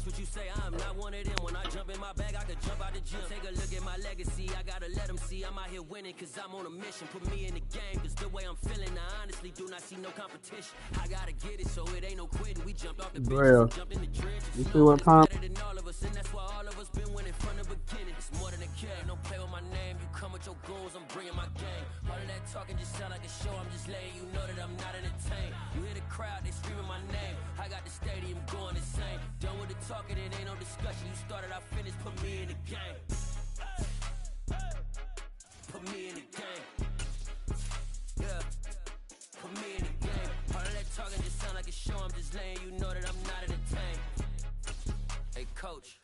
what you say. I'm not one of them. When I jump in my bag, I could jump out the gym. Take a look at my legacy. I gotta let them see I'm out here winning, cause I'm on a mission. Put me in the game, cause the way I'm feeling, I honestly do not see no competition. I gotta get it, so it ain't no quitting. We jumped off the bench, jumped in the trenches. You see what time? Better than all of us, and that's why all of us been winning from the beginning. It's more than a game. Don't play with my name. You come with your goals, I'm bringing my game. All of that talking just sound like a show. I'm just letting you know that I'm not entertained. You hear the crowd, they screaming my name. I got the stadium going insane. Done with the talking, it ain't no discussion. You started, I finished. Put me in the game. Put me in the game. Yeah. Put me in the game. All of that talking just sound like a show. I'm just letting you know that I'm not entertained. Hey, coach,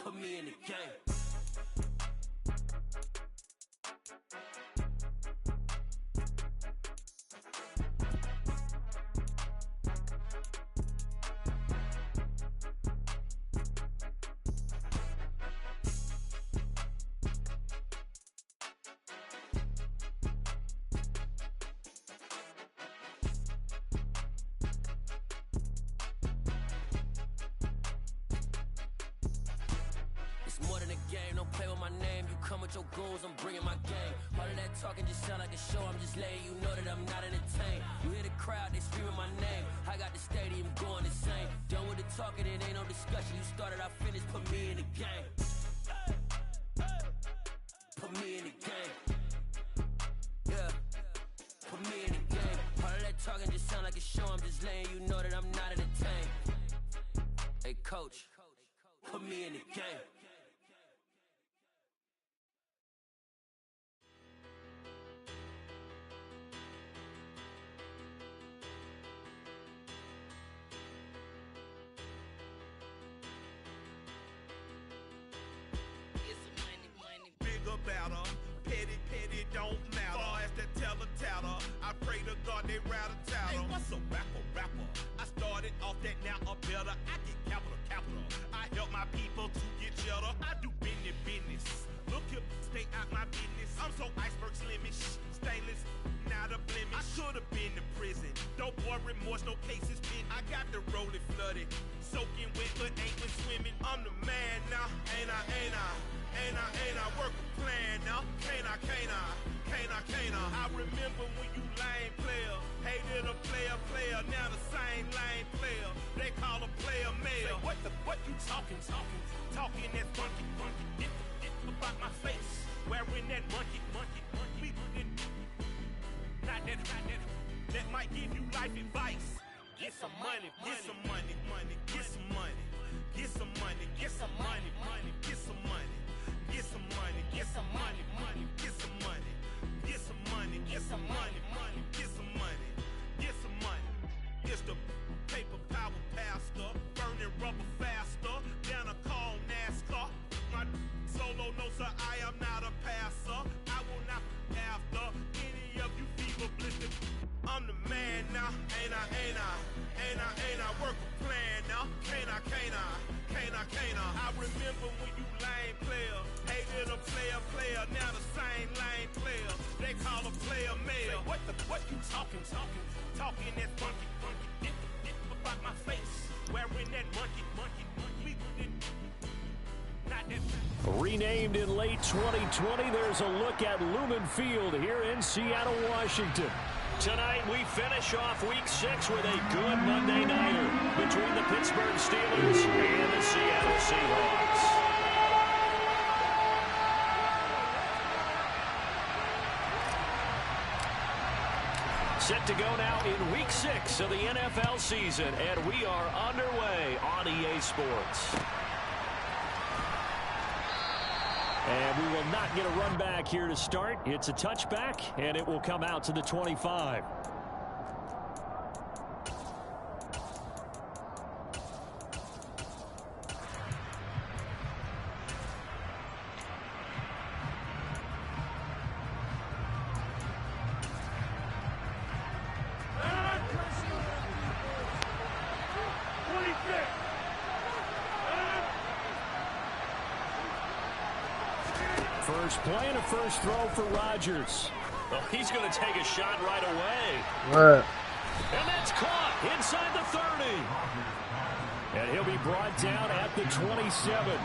put me in the game. More than a game, don't play with my name. You come with your goals, I'm bringing my game. All of that talking just sound like a show. I'm just letting you know that I'm not entertained. You hear the crowd, they screaming my name. I got the stadium going insane. Done with the talking, it ain't no discussion. You started, I finished. Put me in the game. Put me in the game. Yeah. Put me in the game. All of that talking just sound like a show. I'm just letting you know that I'm not entertained. Hey, coach, put me in the game. Petty don't matter. Far as that teller, I pray to God they rattle tattle. Hey, what's a rapper? I started off that, now I'm better. I get capital. I help my people to get cheddar. I do business. Look here, stay out my business. I'm so iceberg slimish, stainless, not a blemish. I should have been to prison. No boy remorse, no cases been. I got the rolling flooded, soaking wet, but ain't been swimming. I'm the man now, ain't I? Work a plan now, can't I? I remember when you lame player, hated a player, now the same lame player. They call a player male. Say, what you talking that funky. Get about my face, wearing that monkey. Not that might give you life advice. Get some money. It's the paper power pastor, burning rubber faster, down a call NASCAR. My solo no sir, I am not a passer. I will not after any of you fever blistered. I'm the man now, ain't I? Work a plan now, can't I? I remember when you lame player, hated a player, now the same lame player. They call a player male. Say, what you talking that funky. Get about my face, wearing that monkey. Renamed in late 2020, there's a look at Lumen Field here in Seattle, Washington. Tonight, we finish off Week 6 with a good Monday nighter between the Pittsburgh Steelers and the Seattle Seahawks. Set to go now in Week 6 of the NFL season, and we are underway on EA Sports. And we will not get a run back here to start. It's a touchback, and it will come out to the 25. First play and a first throw for Rodgers. Well, he's going to take a shot right away. Right. And that's caught inside the 30. And he'll be brought down at the 27.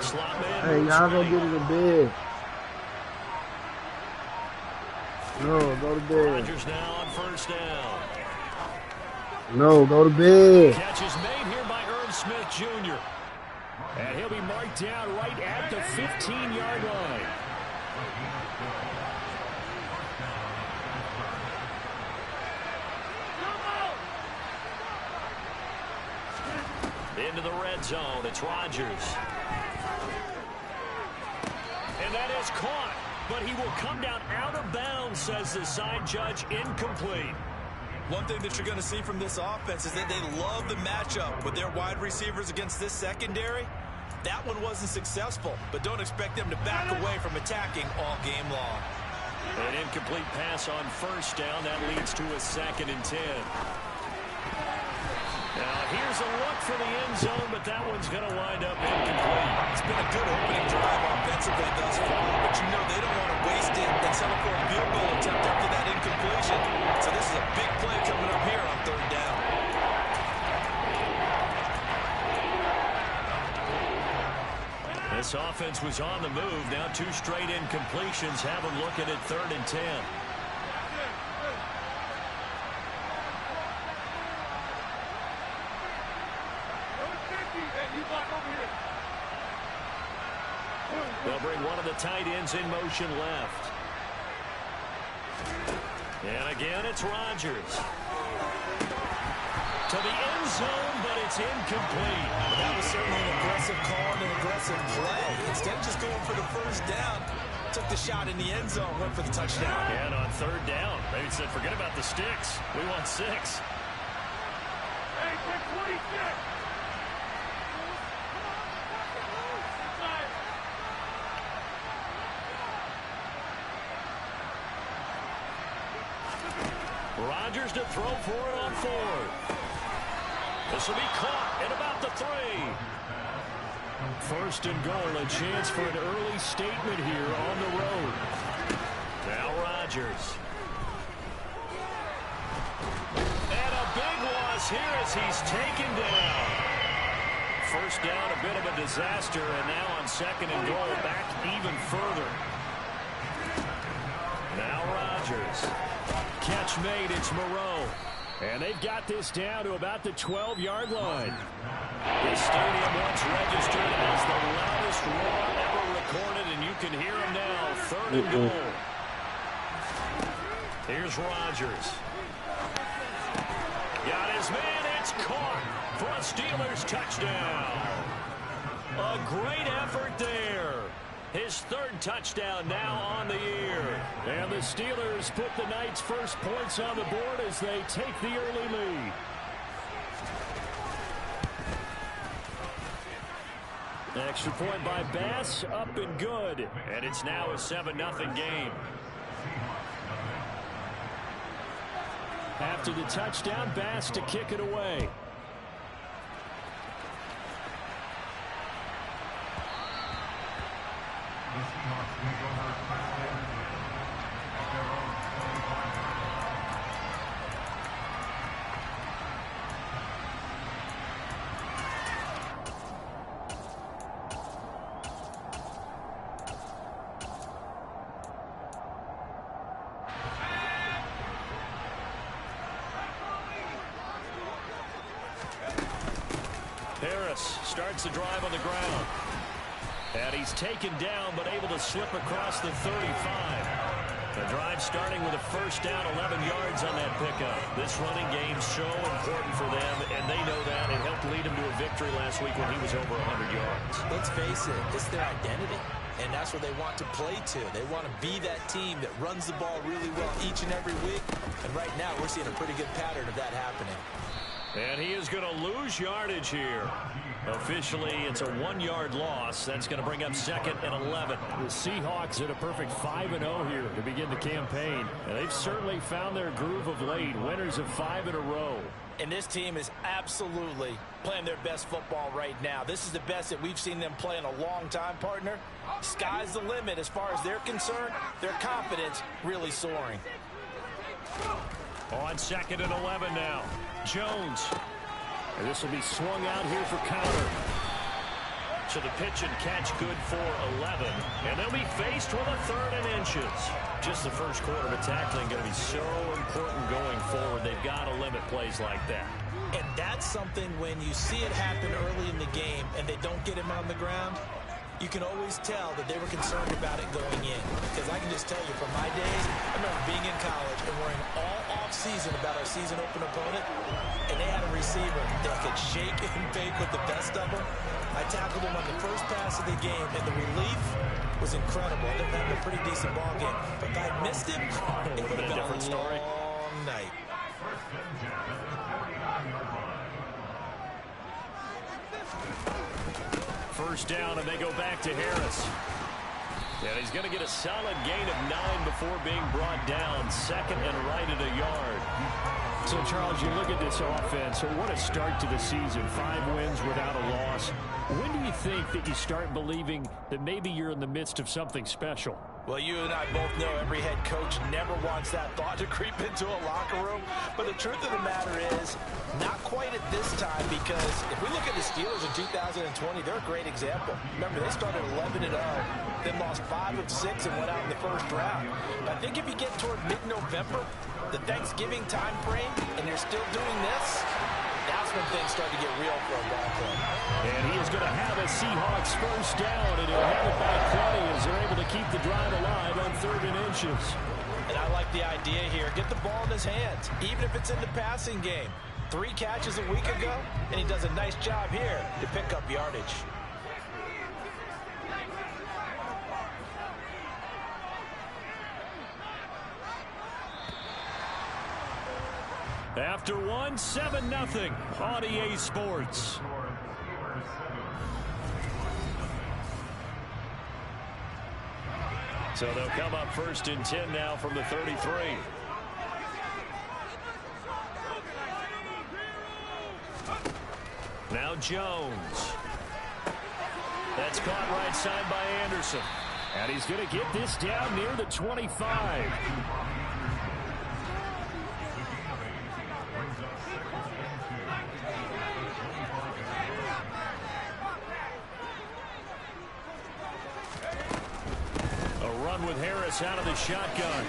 Slot man. Hey, y'all gonna get in the bed. No, go to bed. Rodgers now on first down. No, go to bed. Catch is made here by Irv Smith Jr. And he'll be marked down right at the 15-yard line. Into the red zone, it's Rodgers. And that is caught, but he will come down out of bounds, says the side judge, incomplete. One thing that you're going to see from this offense is that they love the matchup with their wide receivers against this secondary. That one wasn't successful, but don't expect them to back away from attacking all game long. An incomplete pass on first down. That leads to a 2nd and 10. Now here's a look for the end zone, but that one's going to wind up incomplete. It's been a good opening drive offensively thus far, but you know they don't want to waste it and settle for a field goal attempt after that incompletion. So this is a big play coming up here on 3rd down. This offense was on the move. Now 2 straight incompletions have them looking at 3rd and 10. They'll bring one of the tight ends in motion left. And again, it's Rodgers. To the end zone, but it's incomplete. Well, that was certainly an aggressive call and an aggressive play. Instead of just going for the first down, took the shot in the end zone, went for the touchdown. And on 3rd down, they said, forget about the sticks. We want 6. Hey, take 26. Rodgers to throw for it on 4th. This will be caught at about the 3. 1st and goal, a chance for an early statement here on the road. Now Rodgers. And a big loss here as he's taken down. First down, a bit of a disaster, and now on 2nd and goal, back even further. Now Rodgers. Catch made, it's Moreau. And they've got this down to about the 12-yard line. This stadium once registered as the loudest roar ever recorded, and you can hear him now. 3rd and goal. Here's Rodgers. Got his man, it's caught for a Steelers touchdown. A great effort there. His 3rd touchdown now on the year. And the Steelers put the Knights' first points on the board as they take the early lead. Extra point by Bass, up and good. And it's now a 7-0 game. After the touchdown, Bass to kick it away. Harris starts the drive on the ground. And he's taken down, but able to slip across the 35. The drive starting with a first down, 11 yards on that pickup. This running game so important for them, and they know that. It helped lead him to a victory last week when he was over 100 yards. Let's face it, it's their identity, and that's where they want to play to. They want to be that team that runs the ball really well each and every week, and right now we're seeing a pretty good pattern of that happening. And he is going to lose yardage here. Officially, it's a 1-yard loss. That's going to bring up 2nd and 11. The Seahawks at a perfect 5-0 here to begin the campaign. And they've certainly found their groove of late. Winners of 5 in a row. And this team is absolutely playing their best football right now. This is the best that we've seen them play in a long time, partner. Sky's the limit as far as they're concerned. Their confidence really soaring. On 2nd and 11 now. Jones. And this will be swung out here for counter. So the pitch and catch good for 11. And they'll be faced with a 3rd and inches. Just the first quarter of tackling going to be so important going forward. They've got to limit plays like that. And that's something when you see it happen early in the game and they don't get him on the ground, you can always tell that they were concerned about it going in. Because I can just tell you from my days, I remember being in college and worrying all off-season about our season open opponent, and they had a receiver that could shake and bake with the best of them. I tackled him on the first pass of the game, and the relief was incredible. I ended up having a pretty decent ball game. But if I had missed him, it would have been a different story. Long night. First down, and they go back to Harris. And he's going to get a solid gain of 9 before being brought down. 2nd and right at a yard. So, Charles, you look at this offense, what a start to the season. 5 wins without a loss. When do you think that you start believing that maybe you're in the midst of something special? Well, you and I both know every head coach never wants that thought to creep into a locker room. But the truth of the matter is, not quite at this time, because if we look at the Steelers in 2020, they're a great example. Remember, they started 11-0, then lost 5 of 6 and went out in the first round. But I think if you get toward mid-November, the Thanksgiving time frame, and you're still doing this, that's when things start to get real for a ball club. And he is going to have a Seahawks first down, and he'll have it by 20 as they're able to keep the drive alive on 3rd and inches. And I like the idea here. Get the ball in his hands, even if it's in the passing game. 3 catches a week ago, and he does a nice job here to pick up yardage. After 1, 7-0 on EA Sports. So they'll come up 1st and 10 now from the 33. Now Jones. That's caught right side by Anderson. And he's going to get this down near the 25. With Harris out of the shotgun.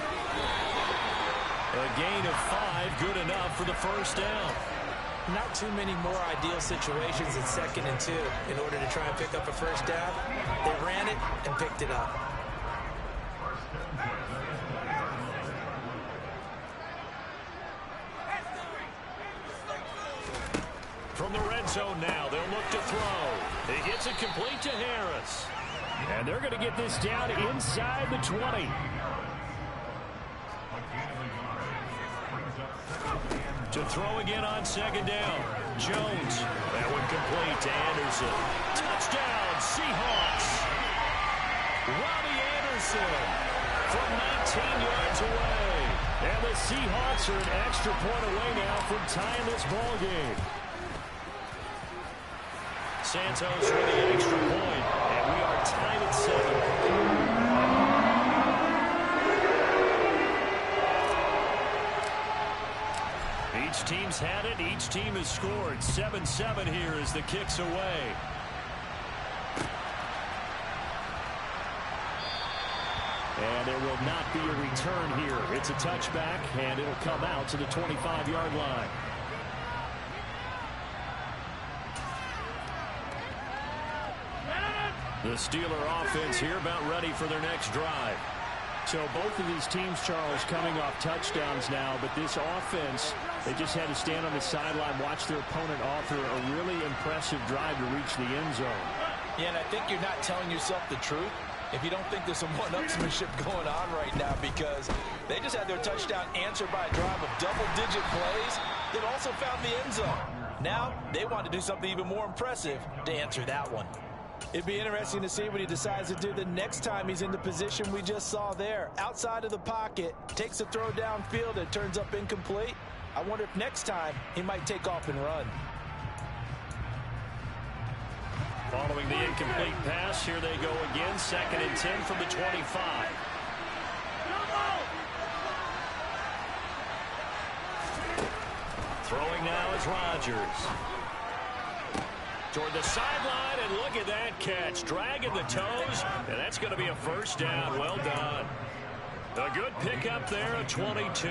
A gain of 5, good enough for the first down. Not too many more ideal situations in 2nd and 2 in order to try and pick up a first down. They ran it and picked it up. From the red zone now, they'll look to throw. He gets it complete to Harris. And they're going to get this down inside the 20. To throw again on 2nd down. Jones. That one complete to Anderson. Touchdown, Seahawks. Robbie Anderson from 19 yards away. And the Seahawks are an extra point away now from tying this ball game. Santos with the extra point, and we are tied at 7. Each team's had it. Each team has scored. 7-7 here as the kick's away. And there will not be a return here. It's a touchback, and it'll come out to the 25-yard line. The Steeler offense here about ready for their next drive. So both of these teams, Charles, coming off touchdowns now, but this offense, they just had to stand on the sideline, watch their opponent author a really impressive drive to reach the end zone. Yeah, and I think you're not telling yourself the truth if you don't think there's some one-upsmanship going on right now, because they just had their touchdown answered by a drive of double-digit plays that also found the end zone. Now they want to do something even more impressive to answer that one. It'd be interesting to see what he decides to do the next time he's in the position we just saw there. Outside of the pocket, takes a throw downfield, it turns up incomplete. I wonder if next time he might take off and run. Following the incomplete pass, here they go again. 2nd and 10 from the 25. Throwing now is Rodgers. Toward the sideline, and look at that catch. Dragging the toes, and that's going to be a first down. Well done. A good pickup there, a 22.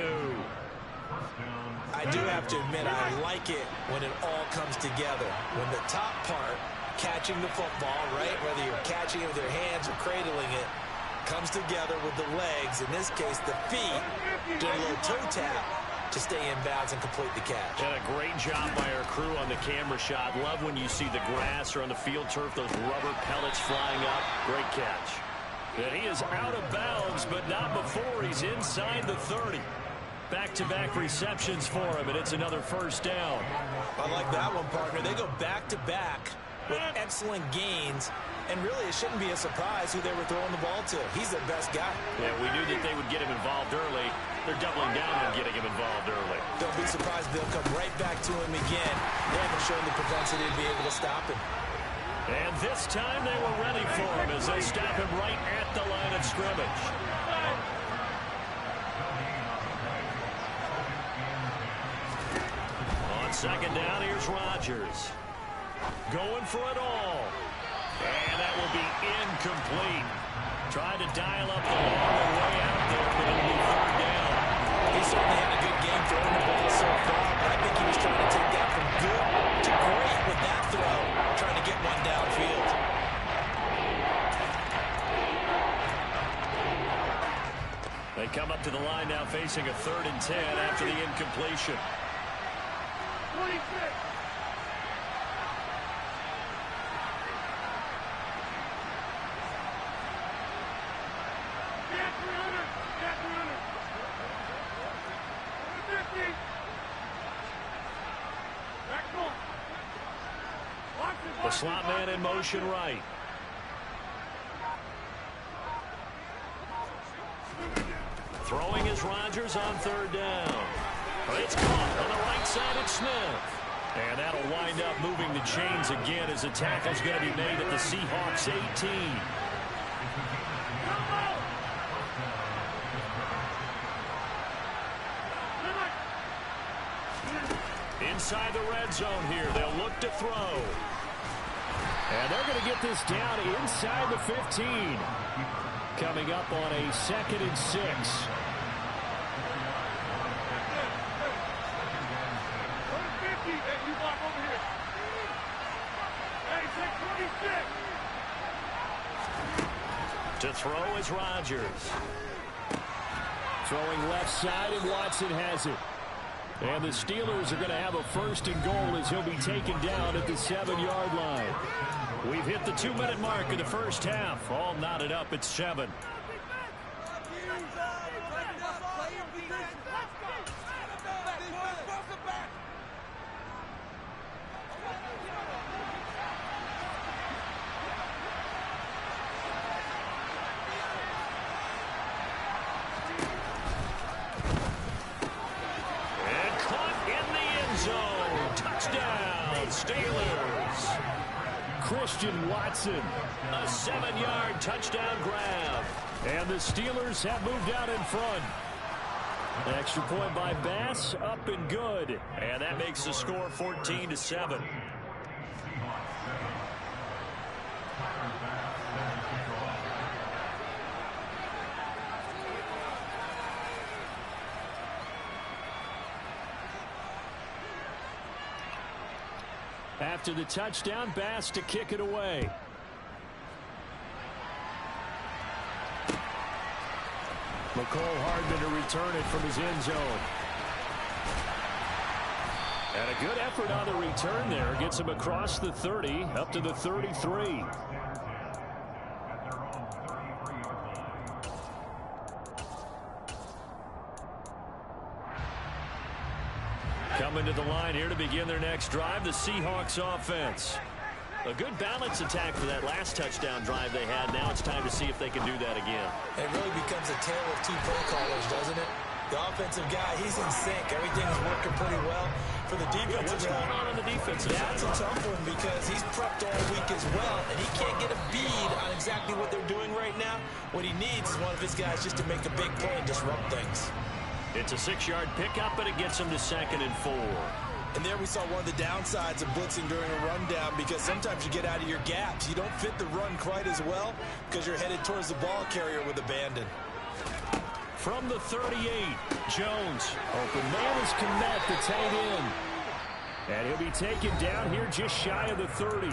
I do have to admit, I like it when it all comes together. When the top part, catching the football, right, whether you're catching it with your hands or cradling it, comes together with the legs, in this case the feet, doing a little toe tap to stay in bounds and complete the catch. And a great job by our crew on the camera shot. Love when you see the grass or on the field turf, those rubber pellets flying up. Great catch. And he is out of bounds, but not before he's inside the 30. Back-to-back receptions for him, and it's another first down. I like that one, partner. They go back-to-back with excellent gains, and really it shouldn't be a surprise who they were throwing the ball to. He's their best guy. Yeah, we knew that they would get him involved early. They're doubling down on getting him involved early. Don't be surprised they'll come right back to him again. They haven't shown the propensity to be able to stop him. And this time they were ready for him as they stop him right at the line of scrimmage. On second down, here's Rodgers. Going for it all. And that will be incomplete. Tried to dial up the long way out there, but it'll be third down. He certainly had a good game throwing the ball so far, but I think he was trying to take that from good to great with that throw, trying to get one downfield. They come up to the line now facing a 3rd and 10 after the incompletion. 26. The slot man in motion right. Throwing is Rodgers on 3rd down. It's caught on the right side at Smith. And that'll wind up moving the chains again as the tackle's going to be made at the Seahawks 18. Inside the red zone here, they'll look to throw. And they're going to get this down inside the 15. Coming up on a 2nd and 6. To throw is Rodgers. Throwing left side, and Watson has it. And the Steelers are going to have a 1st and goal as he'll be taken down at the 7-yard line. We've hit the 2-minute mark of the first half. All knotted up at 7. Steelers. Christian Watson, a 7-yard touchdown grab. And the Steelers have moved out in front. An extra point by Bass, up and good. And that makes the score 14-7. After the touchdown, Bass to kick it away. McCole Hardman to return it from his end zone. And a good effort on the return there. Gets him across the 30, up to the 33. Coming to the line here to begin their next drive, the Seahawks offense. A good balance attack for that last touchdown drive they had. Now it's time to see if they can do that again. It really becomes a tale of two play callers, doesn't it? The offensive guy, he's in sync. Everything's working pretty well. For the defensive guy, what's going on the defensive side? That's a tough one because he's prepped all week as well, and he can't get a bead on exactly what they're doing right now. What he needs is one of his guys just to make a big play and disrupt things. It's a 6-yard pickup, but it gets him to 2nd and 4. And there we saw one of the downsides of blitzing during a rundown, because sometimes you get out of your gaps. You don't fit the run quite as well because you're headed towards the ball carrier with abandon. From the 38, Jones. Open man is Kmet, the tight end. And he'll be taken down here just shy of the 30.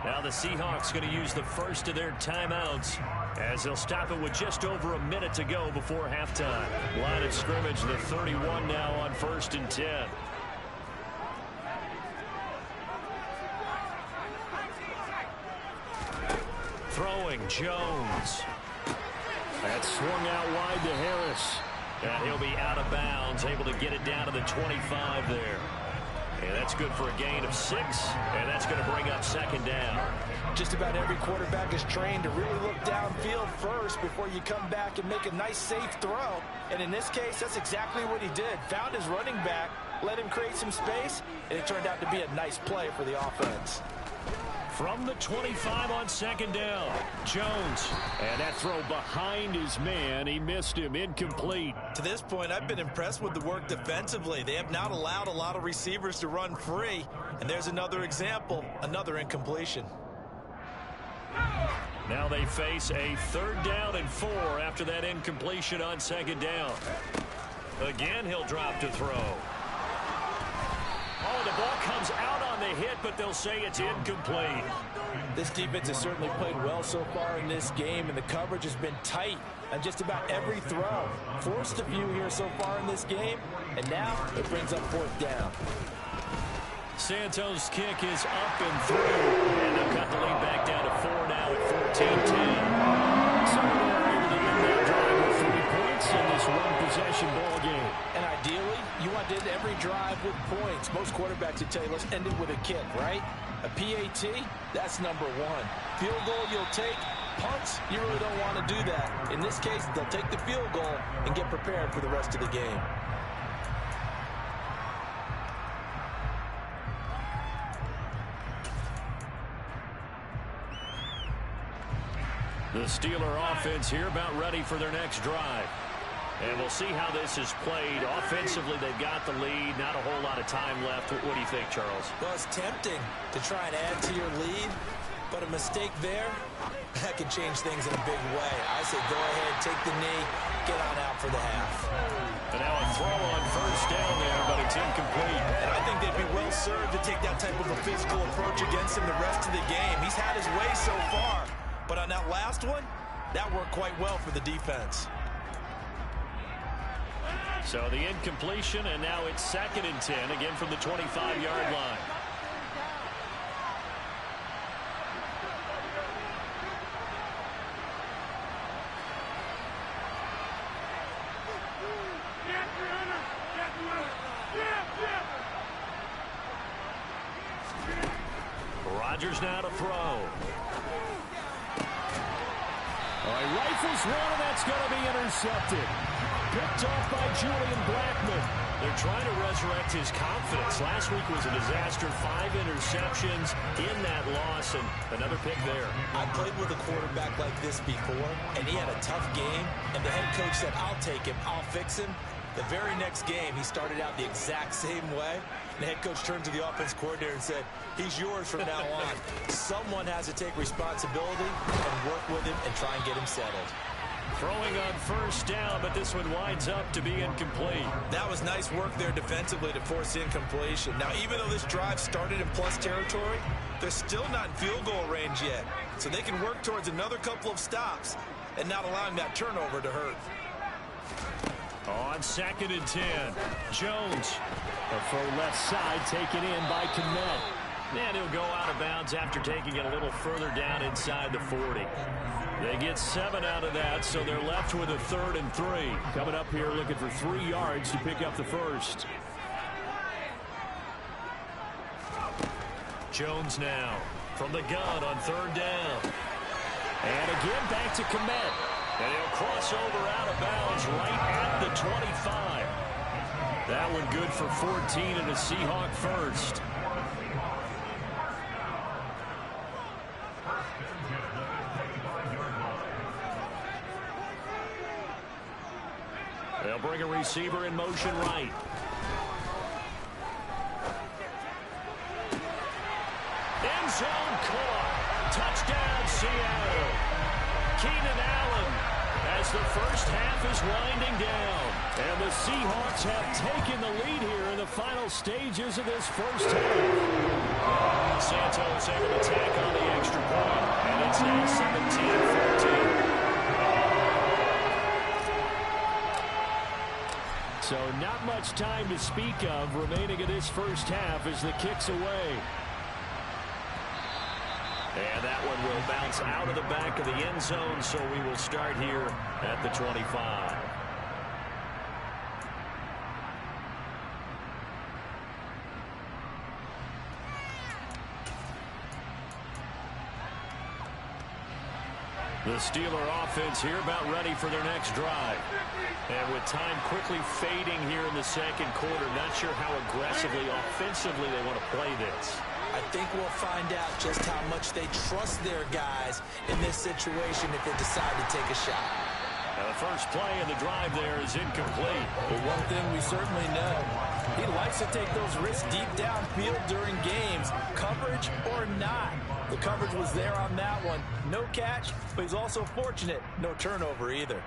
Now the Seahawks going to use the first of their timeouts as they'll stop it with just over a minute to go before halftime. Line of scrimmage, the 31 now on 1st and 10. Throwing, Jones. That's swung out wide to Harris. And he'll be out of bounds, able to get it down to the 25 there. And that's good for a gain of 6, and that's going to bring up 2nd down. Just about every quarterback is trained to really look downfield first before you come back and make a nice, safe throw. And in this case, that's exactly what he did. Found his running back, let him create some space, and it turned out to be a nice play for the offense. From the 25 on 2nd down, Jones. And that throw behind his man. He missed him, incomplete. To this point, I've been impressed with the work defensively. They have not allowed a lot of receivers to run free. And there's another example, another incompletion. Now they face a 3rd down and 4 after that incompletion on 2nd down. Again, he'll drop to throw. Oh, the ball comes out on the hit, but they'll say it's incomplete. This defense has certainly played well so far in this game, and the coverage has been tight on just about every throw. Forced a few here so far in this game, and now it brings up 4th down. Santos' kick is up and through, and they'll cut the lead back down to 4 now at 14-10. So they're able to end that drive with 3 points in this one-possession ball game. And ideally, you want to end every drive with points. Most quarterbacks would tell you, let's end it with a kick, right? A PAT, that's number 1. Field goal you'll take. Punts, you really don't want to do that. In this case, they'll take the field goal and get prepared for the rest of the game. The Steeler offense here about ready for their next drive. And we'll see how this is played. Offensively, they've got the lead. Not a whole lot of time left. What do you think, Charles? Well, it's tempting to try and add to your lead, but a mistake there, that can change things in a big way. I say go ahead, take the knee, get on out for the half. And now a throw on 1st down there, but it's incomplete. And I think they'd be well served to take that type of a physical approach against him the rest of the game. He's had his way so far, but on that last one, that worked quite well for the defense. So the incompletion, and now it's 2nd and 10, again from the 25-yard line. Rodgers now to throw. He rifles one, and that's going to be intercepted. Picked off by Julian Blackman. They're trying to resurrect his confidence. Last week was a disaster. 5 interceptions in that loss, and another pick there. I played with a quarterback like this before, and he had a tough game, and the head coach said, I'll take him, I'll fix him. The very next game, he started out the exact same way. The head coach turned to the offense coordinator and said, he's yours from now on. Someone has to take responsibility and work with him and try and get him settled. Throwing on 1st down, but this one winds up to be incomplete. That was nice work there defensively to force incompletion. Now, even though this drive started in plus territory, they're still not in field goal range yet. So they can work towards another couple of stops and not allowing that turnover to hurt. On 2nd and 10, Jones. A throw left side taken in by Kmet. And he'll go out of bounds after taking it a little further down inside the 40. They get 7 out of that, so they're left with a 3rd and 3. Coming up here looking for 3 yards to pick up the first. Jones now from the gun on 3rd down. And again back to Kmet. And he'll cross over out of bounds right at the 25. That one good for 14 and a Seahawk first. They'll bring bring a receiver in motion right. End zone caught. Touchdown, Seattle. Keenan Allen as the first half is winding down. And the Seahawks have taken the lead here in the final stages of this first half. Santos able to tack on the extra point, and it's now 17-14. So not much time to speak of remaining in this first half as the kick's away. And that one will bounce out of the back of the end zone, so we will start here at the 25. The Steeler offense here about ready for their next drive. And with time quickly fading here in the second quarter, not sure how aggressively, offensively they want to play this. I think we'll find out just how much they trust their guys in this situation if they decide to take a shot. Now the first play of the drive there is incomplete. But one thing we certainly know, he likes to take those risks deep downfield during games, coverage or not. The coverage was there on that one. No catch, but he's also fortunate. No turnover either.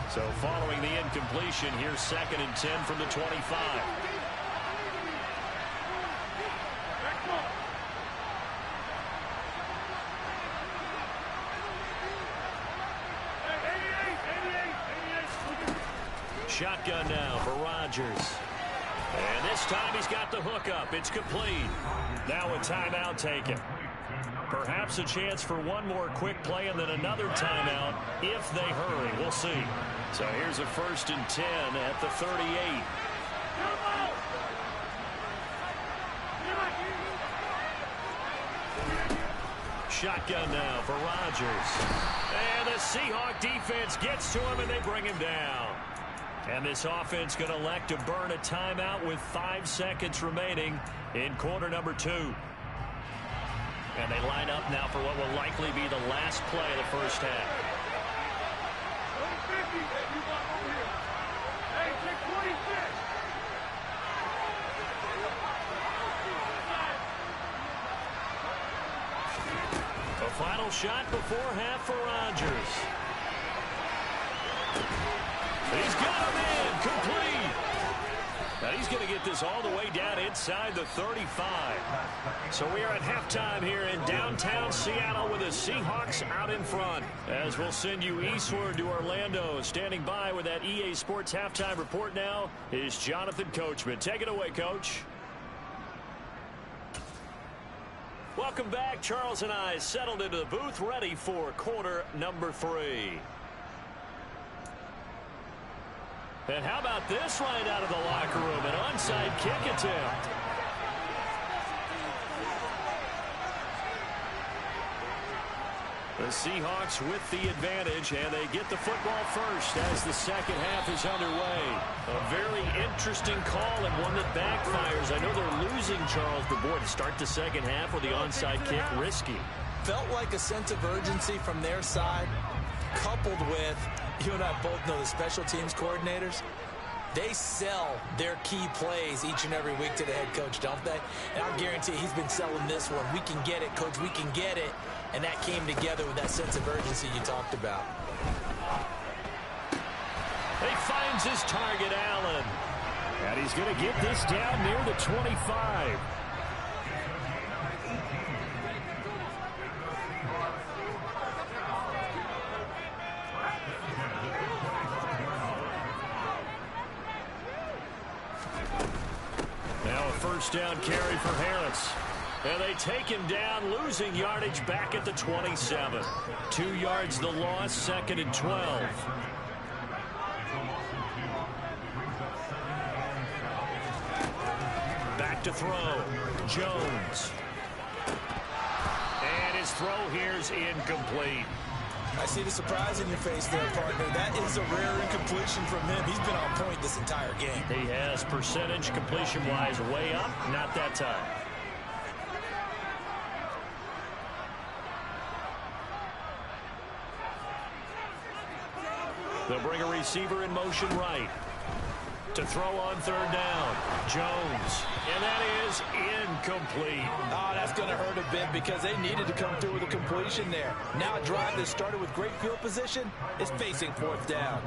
So following the incompletion, here's 2nd and 10 from the 25. Shotgun now for Rodgers. And this time he's got the hookup. It's complete. Now a timeout taken. Perhaps a chance for one more quick play and then another timeout if they hurry. We'll see. So here's a 1st and 10 at the 38. Shotgun now for Rodgers. And the Seahawk defense gets to him and they bring him down. And this offense going to elect to burn a timeout with 5 seconds remaining in quarter number 2. And they line up now for what will likely be the last play of the first half. A final shot before half for Rodgers. He's got him in, complete. Now he's going to get this all the way down inside the 35. So we are at halftime here in downtown Seattle with the Seahawks out in front. As we'll send you eastward to Orlando. Standing by with that EA Sports halftime report now is Jonathan Coachman. Take it away, Coach. Welcome back. Charles and I settled into the booth ready for quarter number 3. And how about this right out of the locker room? An onside kick attempt. The Seahawks with the advantage, and they get the football first as the second half is underway. A very interesting call and one that backfires. I know they're losing, Charles, but boy, to start the second half with the onside kick, risky. Felt like a sense of urgency from their side, coupled with, you and I both know the special teams coordinators, they sell their key plays each and every week to the head coach, don't they? And I guarantee he's been selling this one. We can get it, coach, we can get it. And that came together with that sense of urgency you talked about. He finds his target, Allen. And he's going to get this down near the 25. Now a first down carry for Harris. And they take him down, losing yardage back at the 27. 2 yards the loss, 2nd and 12. Back to throw. Jones. And his throw here's incomplete. I see the surprise in your face there, partner. That is a rare incompletion from him. He's been on point this entire game. He has percentage completion-wise way up, not that time. They'll bring a receiver in motion right. To throw on third down, Jones. And that is incomplete. Oh, that's going to hurt a bit because they needed to come through with a completion there. Now a drive that started with great field position is facing fourth down.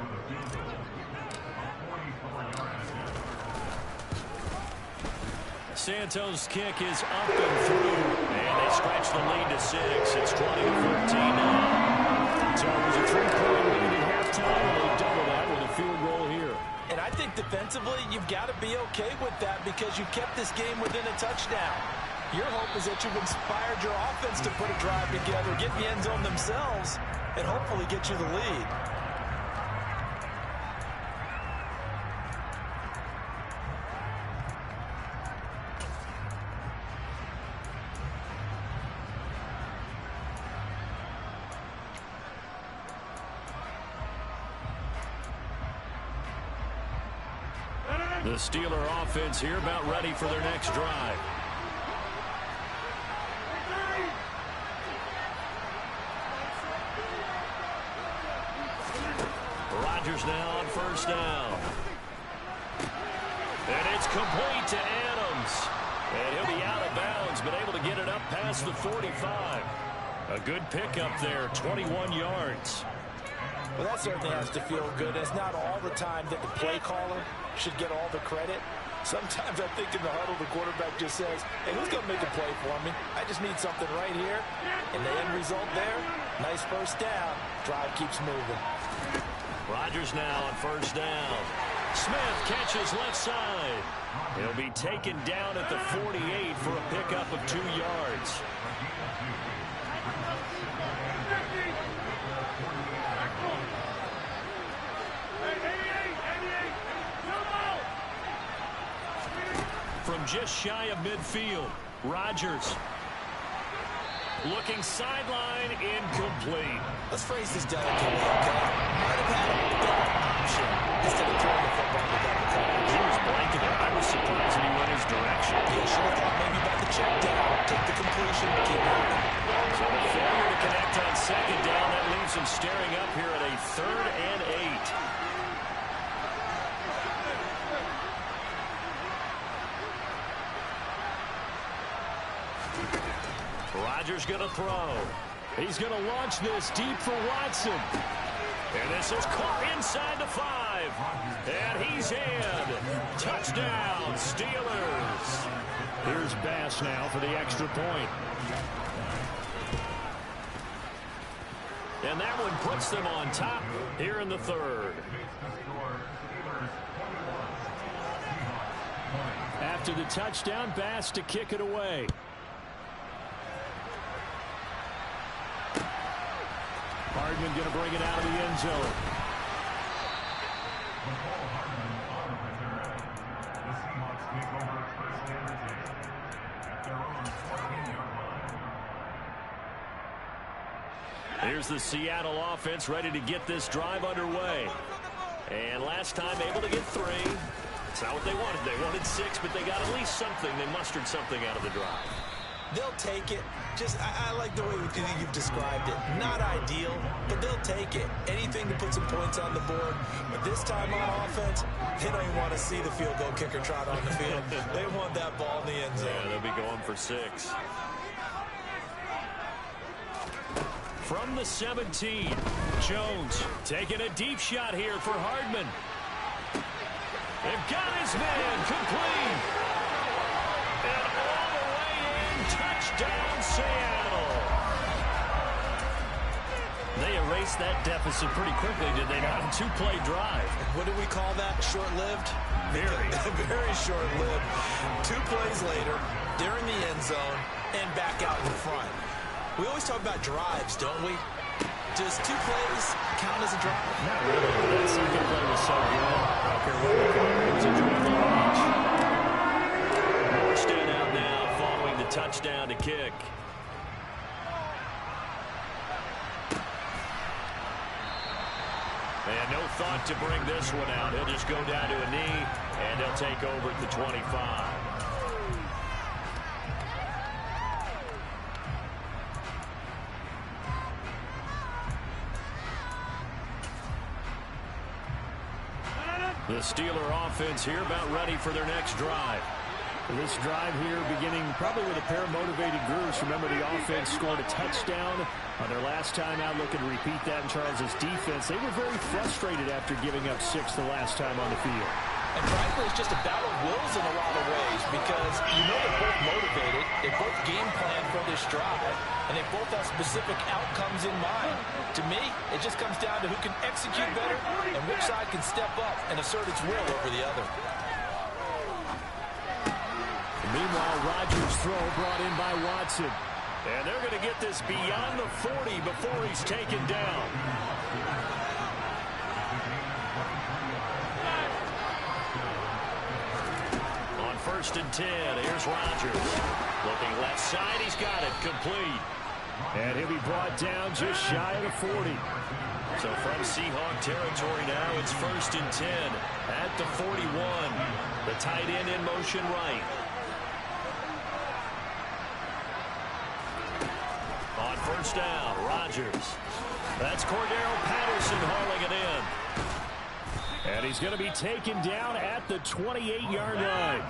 Santos' kick is up and through. And they stretch the lead to 6. It's 20-14 now. So it was a 3-point lead at halftime, and they double that with a field goal here. And I think defensively, you've got to be okay with that because you kept this game within a touchdown. Your hope is that you've inspired your offense to put a drive together, get in the end zone themselves, and hopefully get you the lead. The Steeler offense here about ready for their next drive. Rodgers now on first down. And it's complete to Adams. And he'll be out of bounds, but able to get it up past the 45. A good pickup there, 21 yards. Well, that certainly has to feel good. It's not all the time that the play caller should get all the credit. Sometimes I think in the huddle, the quarterback just says, hey, who's going to make a play for me? I just need something right here. And the end result there, nice first down. Drive keeps moving. Rodgers now on first down. Smith catches left side. He'll be taken down at the 48 for a pickup of 2 yards. From just shy of midfield, Rodgers looking sideline, incomplete. Let's phrase this delicately, okay? Might have had a better option instead of throwing the football to double coverage. He was blanketed. I was surprised that he went his direction. Yeah, should have thought maybe about the check down, take the completion, keep moving. So the failure to connect on second down, that leaves him staring up here at a 3rd and 8. Rodgers going to throw. He's going to launch this deep for Watson. And this is caught inside the 5. And he's in. Touchdown, Steelers. Here's Bass now for the extra point. And that one puts them on top here in the 3rd. After the touchdown, Bass to kick it away. Hardman going to bring it out of the end zone. Here's the Seattle offense ready to get this drive underway. And last time able to get 3. It's not what they wanted. They wanted 6, but they got at least something. They mustered something out of the drive. They'll take it. I like the way you've described it. Not ideal, but they'll take it. Anything to put some points on the board. But this time on offense, they don't even want to see the field goal kicker trot on the field. They want that ball in the end zone. Yeah, they'll be going for 6. From the 17, Jones taking a deep shot here for Hardman. They've got his man complete. And all the way in, touchdown Seattle. They erased that deficit pretty quickly, did they not? 2-play drive. What do we call that? Short-lived? Very short-lived. 2 plays later, they're in the end zone and back out in front. We always talk about drives, don't we? Does 2 plays count as a drive? Not really. That second play was so good. I don't care what we call it. It was a drive to watch. More stand out now following the touchdown to kick. And no thought to bring this one out. He'll just go down to a knee, and they'll take over at the 25. The Steeler offense here about ready for their next drive. This drive here beginning probably with a pair of motivated grooves. Remember, the offense scored a touchdown on their last time out. Looking to repeat that in Charles's defense. They were very frustrated after giving up 6 the last time on the field. And frankly, it's just a battle of wills in a lot of ways because you know they're both motivated, they both game plan for this drive, and they both have specific outcomes in mind. To me, it just comes down to who can execute better and which side can step up and assert its will over the other. Meanwhile, Rodgers' throw brought in by Watson. And they're going to get this beyond the 40 before he's taken down. On 1st and 10, here's Rodgers. Looking left side, he's got it complete. And he'll be brought down just shy of the 40. So from Seahawk territory now, it's 1st and 10 at the 41. The tight end in motion right. On 1st down, Rodgers. That's Cordero Patterson hauling it in. And he's going to be taken down at the 28-yard line.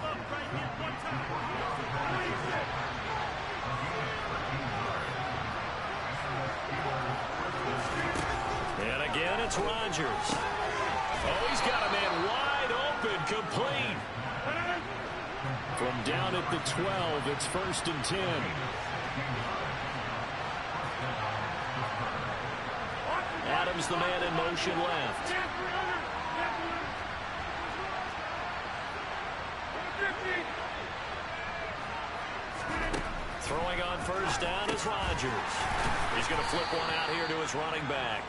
And again, it's Rodgers. Oh, he's got a man wide open, complete. From down at the 12, it's 1st and 10. Adams, the man in motion left. Throwing on 1st down is Rodgers. He's going to flip one out here to his running back.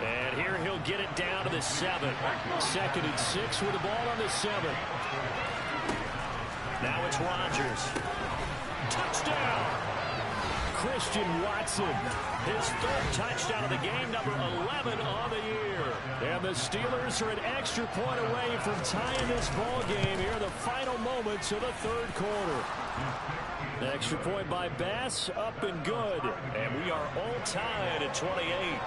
And here he'll get it down to the 7. 2nd and 6 with the ball on the 7. Now it's Rodgers. Touchdown! Christian Watson, his 3rd touchdown of the game, number 11 on the year. And the Steelers are an extra point away from tying this ball game here in the final moments of the 3rd quarter. The extra point by Bass, up and good. And we are all tied at 28.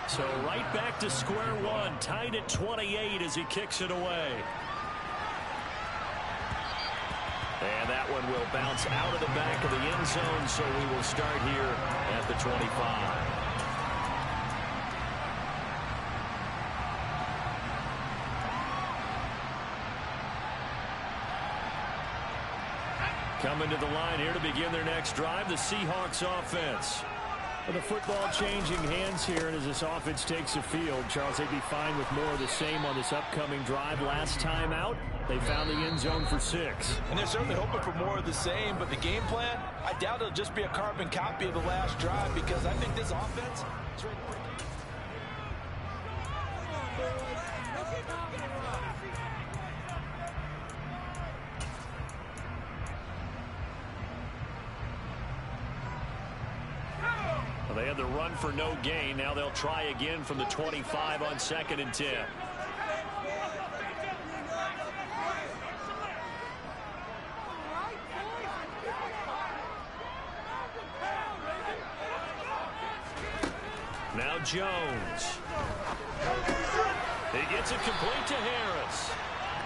So right back to square one, tied at 28 as he kicks it away. And that one will bounce out of the back of the end zone, so we will start here at the 25. Coming to the line here to begin their next drive, the Seahawks offense. With the football changing hands here, and as this offense takes the field, Charles, they'd be fine with more of the same on this upcoming drive. Last time out, they found the end zone for 6. And they're certainly hoping for more of the same, but the game plan, I doubt it'll just be a carbon copy of the last drive because I think this offense is ready to break. They had the run for no gain. Now they'll try again from the 25 on 2nd and 10. Now Jones. He gets it complete to Harris.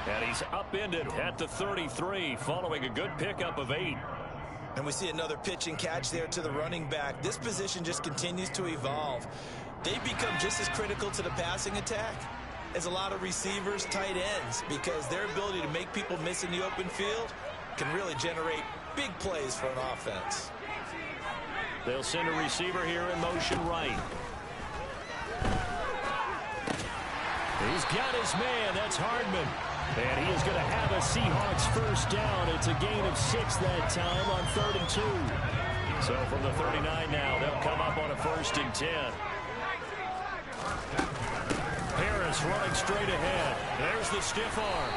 And he's upended at the 33 following a good pickup of 8. And we see another pitch and catch there to the running back. This position just continues to evolve. They become just as critical to the passing attack as a lot of receivers, tight ends, because their ability to make people miss in the open field can really generate big plays for an offense. They'll send a receiver here in motion right. He's got his man. That's Hardman. And he is going to have a Seahawks 1st down. It's a gain of 6 that time on 3rd and 2. So from the 39 now, they'll come up on a 1st and 10. Harris running straight ahead. There's the stiff arm.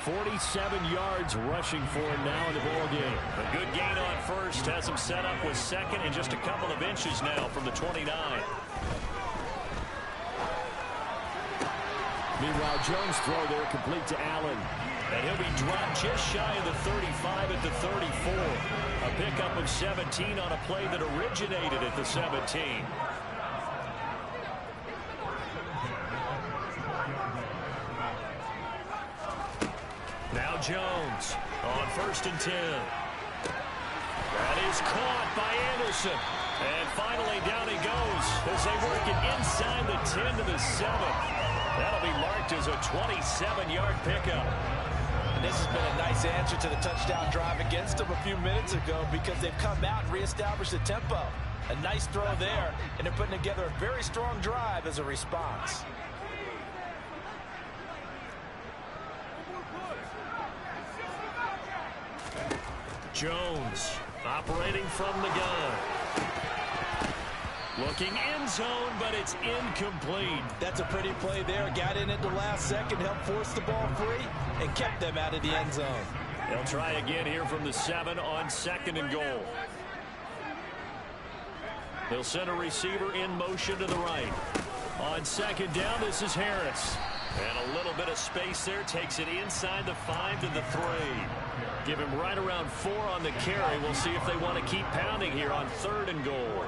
47 yards rushing for him now in the ball game. A good gain on 1st. Has him set up with 2nd and just a couple of inches now from the 29. Meanwhile, Jones' throw there complete to Allen. And he'll be dropped just shy of the 35 at the 34. A pickup of 17 on a play that originated at the 17. Jones on 1st and 10. That is caught by Anderson. And finally down he goes as they work it inside the 10 to the 7. That'll be marked as a 27-yard pickup. And this has been a nice answer to the touchdown drive against them a few minutes ago because they've come out and reestablished the tempo. A nice throw there, and they're putting together a very strong drive as a response. Jones operating from the gun. Looking end zone, but it's incomplete. That's a pretty play there. Got in at the last second, helped force the ball free, and kept them out of the end zone. They'll try again here from the 7 on 2nd and goal. They'll send a receiver in motion to the right. On 2nd down, this is Harris. And a little bit of space there. Takes it inside the 5 to the 3. Give him right around 4 on the carry. We'll see if they want to keep pounding here on 3rd and goal.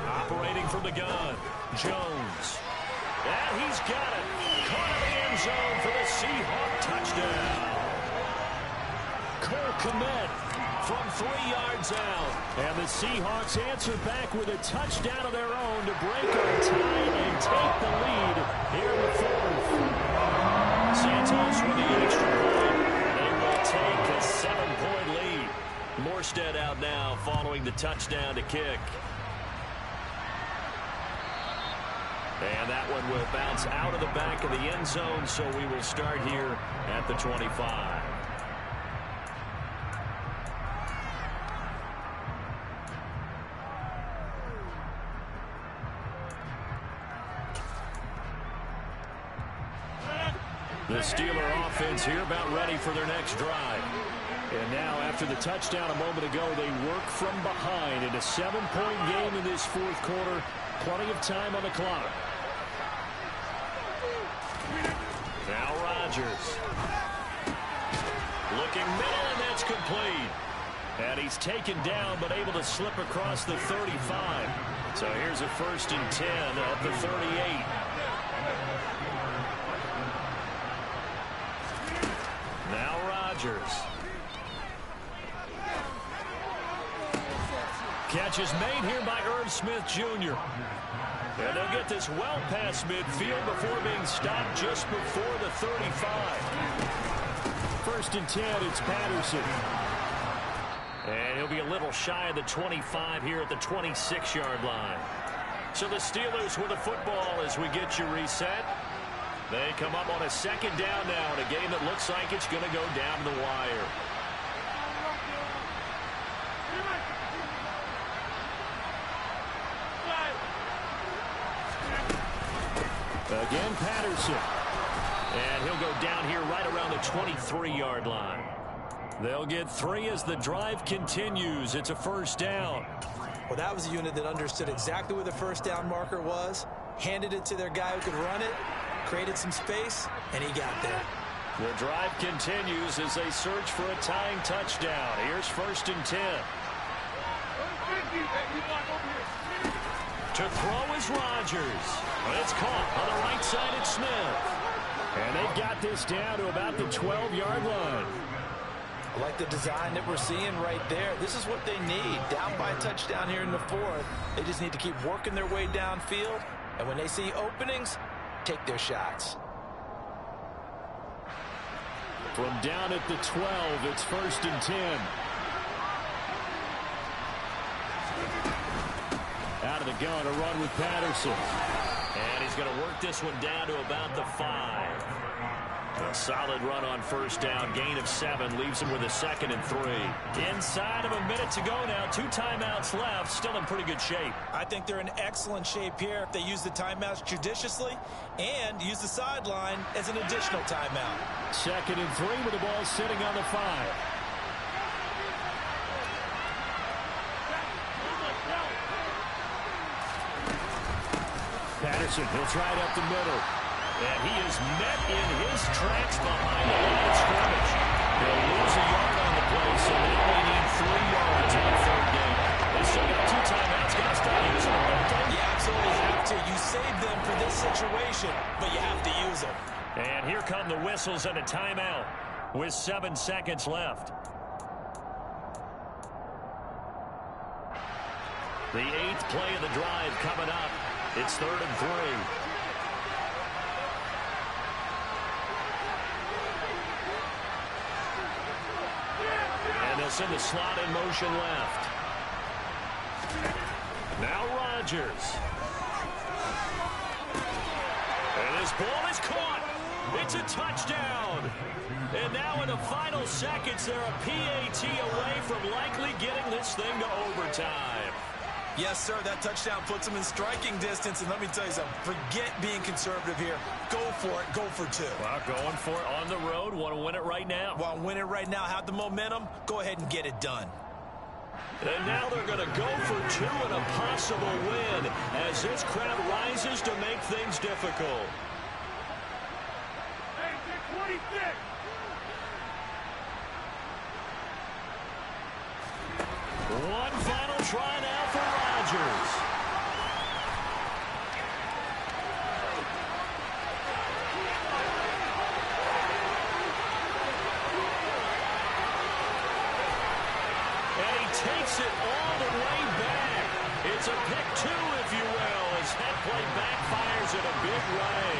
Operating from the gun, Jones. And he's got it. Caught in the end zone for the Seahawk touchdown. Cole Kmet from 3 yards out. And the Seahawks answer back with a touchdown of their own to break our tie and take the lead here in the 4th. Santos with the extra point. They will take a 7-point lead. Morstead out now following the touchdown to kick. And that one will bounce out of the back of the end zone, so we will start here at the 25. The Steeler offense here about ready for their next drive. And now, after the touchdown a moment ago, they work from behind in a 7-point game in this 4th quarter. Plenty of time on the clock. Now Rodgers. Looking middle, and that's complete. And he's taken down, but able to slip across the 35. So here's a 1st and 10 at the 38. Now Rodgers. Catch is made here by Irv Smith Jr. And they'll get this well past midfield before being stopped just before the 35. 1st and 10, it's Patterson. And he'll be a little shy of the 25 here at the 26-yard line. So the Steelers with the football as we get you reset. They come up on a 2nd down now in a game that looks like it's going to go down the wire. Again, Patterson. And he'll go down here right around the 23-yard line. They'll get 3 as the drive continues. It's a 1st down. Well, that was a unit that understood exactly where the 1st down marker was, handed it to their guy who could run it, created some space, and he got there. The drive continues as they search for a tying touchdown. Here's 1st and 10. To throw is Rodgers. It's caught on the right side. It's Smith. And they've got this down to about the 12-yard line. I like the design that we're seeing right there. This is what they need. Down by a touchdown here in the 4th. They just need to keep working their way downfield. And when they see openings, take their shots. From down at the 12, it's 1st and 10. Out of the gun, a run with Patterson. And he's going to work this one down to about the 5. A solid run on 1st down. Gain of 7 leaves him with a 2nd and 3. Inside of a minute to go now. 2 timeouts left. Still in pretty good shape. I think they're in excellent shape here if they use the timeouts judiciously and use the sideline as an additional timeout. 2nd and 3 with the ball sitting on the 5. Patterson, he'll try it up the middle. And he is met in his tracks behind the line of scrimmage. They'll lose a yard on the play, so they only need 3 yards on the 3rd game. They still got 2 timeouts. Got to start using them, don't they? You absolutely have to. You save them for this situation, but you have to use them. And here come the whistles and a timeout with 7 seconds left. The 8th play of the drive coming up. It's 3rd and 3. And they'll send the slot in motion left. Now Rodgers. And his ball is caught. It's a touchdown. And now in the final seconds, they're a PAT away from likely getting this thing to overtime. Yes, sir, that touchdown puts them in striking distance. And let me tell you something, forget being conservative here. Go for it, go for 2. Well, going for it on the road. Want to win it right now. Want to win it right now, have the momentum, go ahead and get it done. And now they're going to go for 2 and a possible win as this crowd rises to make things difficult. One final try now for Rodgers. And he takes it all the way back. It's a pick 2, if you will, as that play backfires in a big way.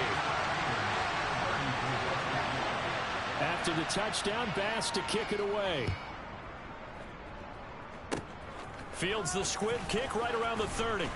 After the touchdown, Bass to kick it away. Fields the squib kick right around the 30.